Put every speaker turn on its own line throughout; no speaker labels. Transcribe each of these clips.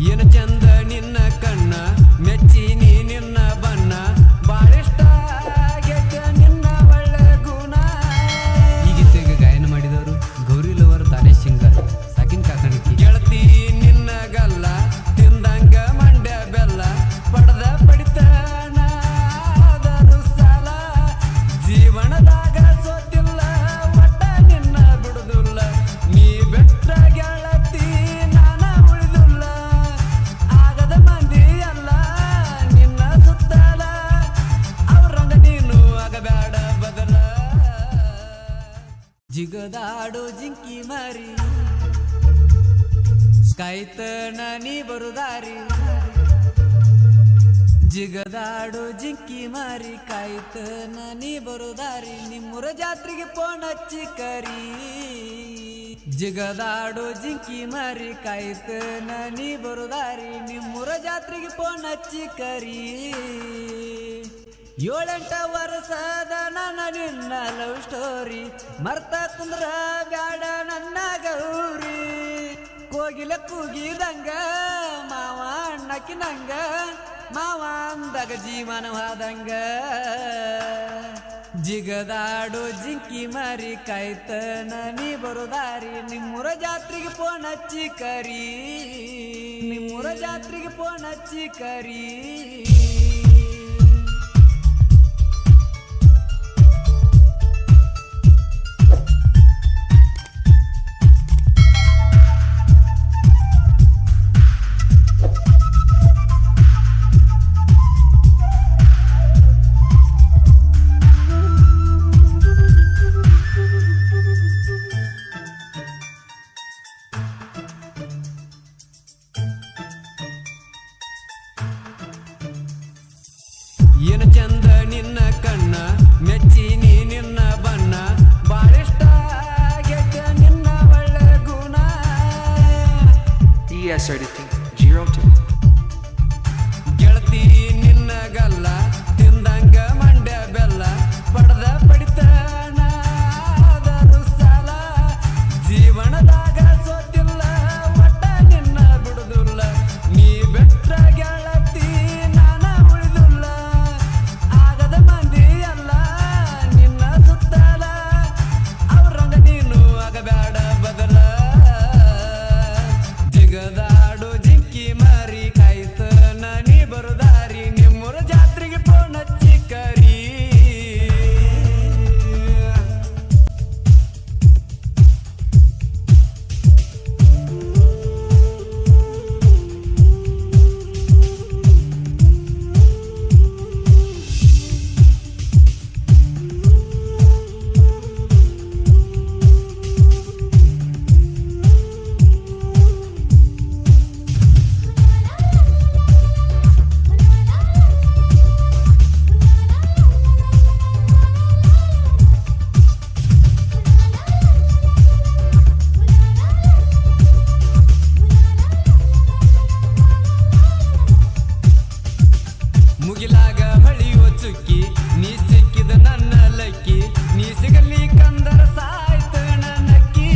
ಏನು ಚಂದ ನಿನ್ನ ಕಣ್ಣ ಮೆಚ್ಚಿನಿ ನಿನ್ನ ಬಣ್ಣ ಬಾಳಿಷ್ಟ ಆಗೈತೆ ನಿನ್ನ ಒಳ್ಳೆ ಗುಣ. ಈ ಗೀತೆಗೆ ಗಾಯನ ಮಾಡಿದವರು ಗೌರಿ ಲವರ್ ದಾನೇಶ್ ಸಿಂಗರ್ ಸಾಕಿನ್ ಕಾಕಣಿಕೆ. ಗೆಳತಿ ನಿನ್ನ ಗಲ್ಲ ತಿಂದಂಗ ಮಂಡ್ಯ ಬೆಲ್ಲ ಪಡೆದ ಪಡಿತನ ಆದರೂ ಸಾಲ ಜೀವನದಾಗ ಸೋತಿಲ್ಲ ಒಟ್ಟ ನಿನ್ನ ಬಿಡುದಿಲ್ಲ ನೀ ಬೆಟ್ಟ ಗೆಳತಿ ನಾನ ಉಳಿದುಲ್ಲ ಆಗದ ಮಂದಿ ಅಲ್ಲ ನಿನ್ನ ಸುತ್ತಲ ಅವ್ರಂಗ ನೀನು ಆಗಬೇಡ ಬದಲ. ಜಿಗದಾಡು ಜಿಂಕಿ ಮಾರಿ ಕಾಯ್ತನ ನೀ ಬರುದಾರಿ. ಜಿಗದಾಡು ಜಿಂಕಿ ಮಾರಿ ಕಾಯ್ತನ ನೀ ಬರುದಾರಿ ನಿಮ್ಮೂರ ಜಾತ್ರೆಗೆ ಫೋನ್ ಹಚ್ಚಿ ಕರಿ. ಜಿಗದಾಡು ಜಿಂಕಿ ಮಾರಿ ಕಾಯ್ತನ ನೀ ಬರುದಾರಿ ನಿಮ್ಮೂರ ಜಾತ್ರೆಗೆ ಫೋನ್ ಹಚ್ಚಿ ಕರಿ. 7-8 ವರ್ಷದ ನನ್ನ ನಿನ್ನ ಲವ್ ಸ್ಟೋರಿ ಮರ್ತ ಕುಂದ್ರ ಬ್ಯಾಡ ನನ್ನ ಗೌರಿ. ಕೋಗಿಲ ಕೂಗಿದಂಗ ಮಾವ ಅಣ್ಣಕ್ಕಿನಂಗ ಮಾವ ಅಂದಾಗ ಜೀವನವಾದಂಗ. ಜಿಗದಾಡು ಜಿಂಕಿ ಮಾರಿ ಕಾಯ್ತನ ನೀ ಬರುದಾರಿ ನಿಮ್ಮೂರ ಜಾತ್ರೆಗೆ ಫೋನ್ ಹಚ್ಚಿ ಕರಿ. ನಿಮ್ಮೂರ ಜಾತ್ರೆಗೆ ಫೋನ್ ಹಚ್ಚಿ ಕರಿ. ಏನು ಚಂದ ನಿನ್ನ ಕಣ್ಣ ಮೆಚ್ಚಿನಿ ನಿನ್ನ ಬಣ್ಣ ಬಾಳಿಷ್ಟ ಆಗೈತೆ ನಿನ್ನ ಒಳ್ಳೆ ಗುಣ.
ES Editing 02.
ಗೆಳತಿ ನಿನ್ನ ಗಲ್ಲ ತಿಂದಂಗ ಮಂಡ್ಯ ಬೆಲ್ಲ ಪಡೆದ ಪಡಿತನ ಆದರೂ ಸಾಲ ಜೀವನದಾಗ ಸೋತಿಲ್ಲ ಒಟ್ಟ ನಿನ್ನ ಬಿಡುದಿಲ್ಲ ನೀ ಬೆಟ್ಟ ಗೆಳತಿ ನಾನ ಉಳಿದುಲ್ಲ ಆಗದ ಮಂದಿ ಅಲ್ಲ ನಿನ್ನ ಸುತ್ತಲ ಅವ್ರಂಗ ನೀನು ಆಗಬೇಡ ಬದಲ. ಜಿಗದಾಡು ಜಿಂಕಿ ಮಾರಿ ಕಾಯ್ತನ ನೀ ಬರುದಾರಿ ನಿಮ್ಮೂರ ಜಾತ್ರೆಗೆ ಫೋನ್ ಹಚ್ಚಿ ಕರಿ. ಮುಗಿಲಾಗ ಹೊಳೆಯುವ ಚುಕ್ಕಿ ನೀ ಸಿಕ್ಕಿದ ನನ್ನ ಲಕ್ಕಿ ನೀ ಸಿಗಲಿ ಕಂದರ ಸಾಯ್ತು ನನ್ನಕ್ಕಿ.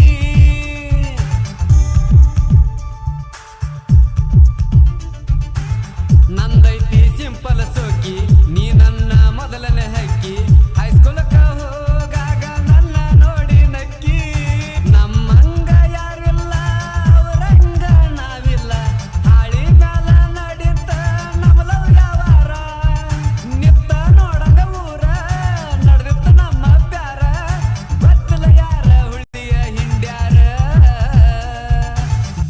ನಂದೈತಿ ಸಿಂಪಲ್ ಸೋಕಿ ನೀ ನನ್ನ ಮೊದಲನೇ ಹಕ್ಕಿ ಹೈಸ್ಕೂಲಕ್ಕ ಹೋಗಾಗ ನನ್ನ ನೋಡಿ ನಕ್ಕಿ. ನಮ್ಮಂಗ ಯಾರಿಲ್ಲ ಅವರಂಗ ನಾವಿಲ್ಲ ಹಾಳಿ ಮ್ಯಾಲ ನಡೀತ ನಮ್ಮಲವ್ ಯಾವಾರ ನಿತ್ತ ನೋಡಂಗ ಊರ ನಡೆದಿತ್ತ ನಮ್ಮ ಪ್ಯಾರ ಬತ್ತಲ ಯಾರ ಹುಳಿಯ ಹಿಂಡ್ಯಾರ.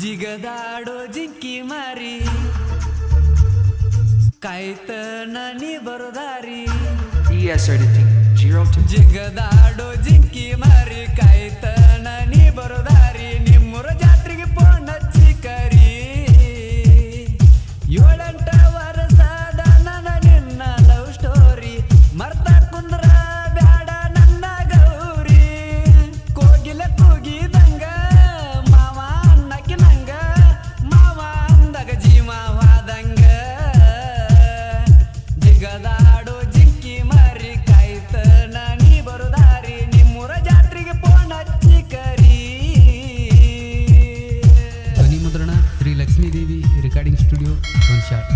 ಜಿಗದಾಡೋ ಜಿಂಕಿ ಮಾರಿ ಕಾಯ್ತನ ನೀ ಬರುದಾರಿ.
ES Editing 02.
ಜಿಗದಾಡೋ ಜಿಂಕಿ ಮಾರಿ ಕಾಯ್ತನ ನೀ ಬರುದಾರಿ ನಿಮ್ಮೂರ ಜಾತ್ರೆಗೆ ಫೋನ್ ಹಚ್ಚಿ ಕರಿ. 7-8 ವರ್ಷದ ನನ್ನ ನಿನ್ನ ಲವ್ ಸ್ಟೋರಿ ಮರ್ತ ಕುಂದ್ರ ಬ್ಯಾಡ ನನ್ನ ಗೌರಿ. ಕೋಗಿಲ ಕೂಗಿದಂಗ ಮಾವ ಅಣ್ಣಕ್ಕಿನಂಗ ಮಾವ ಅಂದಾಗ ಜೀವವಾದಂಗ. ಜಿಗದಾಡು ಜಿಂಕಿ ಮಾರಿ ಕಾಯ್ತನ ನೀ ಬರುದಾರಿ ನಿಮ್ಮೂರ ಜಾತ್ರೆಗೆ ಫೋನ್ ಹಚ್ಚಿ ಕರಿ.
Lakshmidevi recording studio ಗೊಂಚಾಳ್.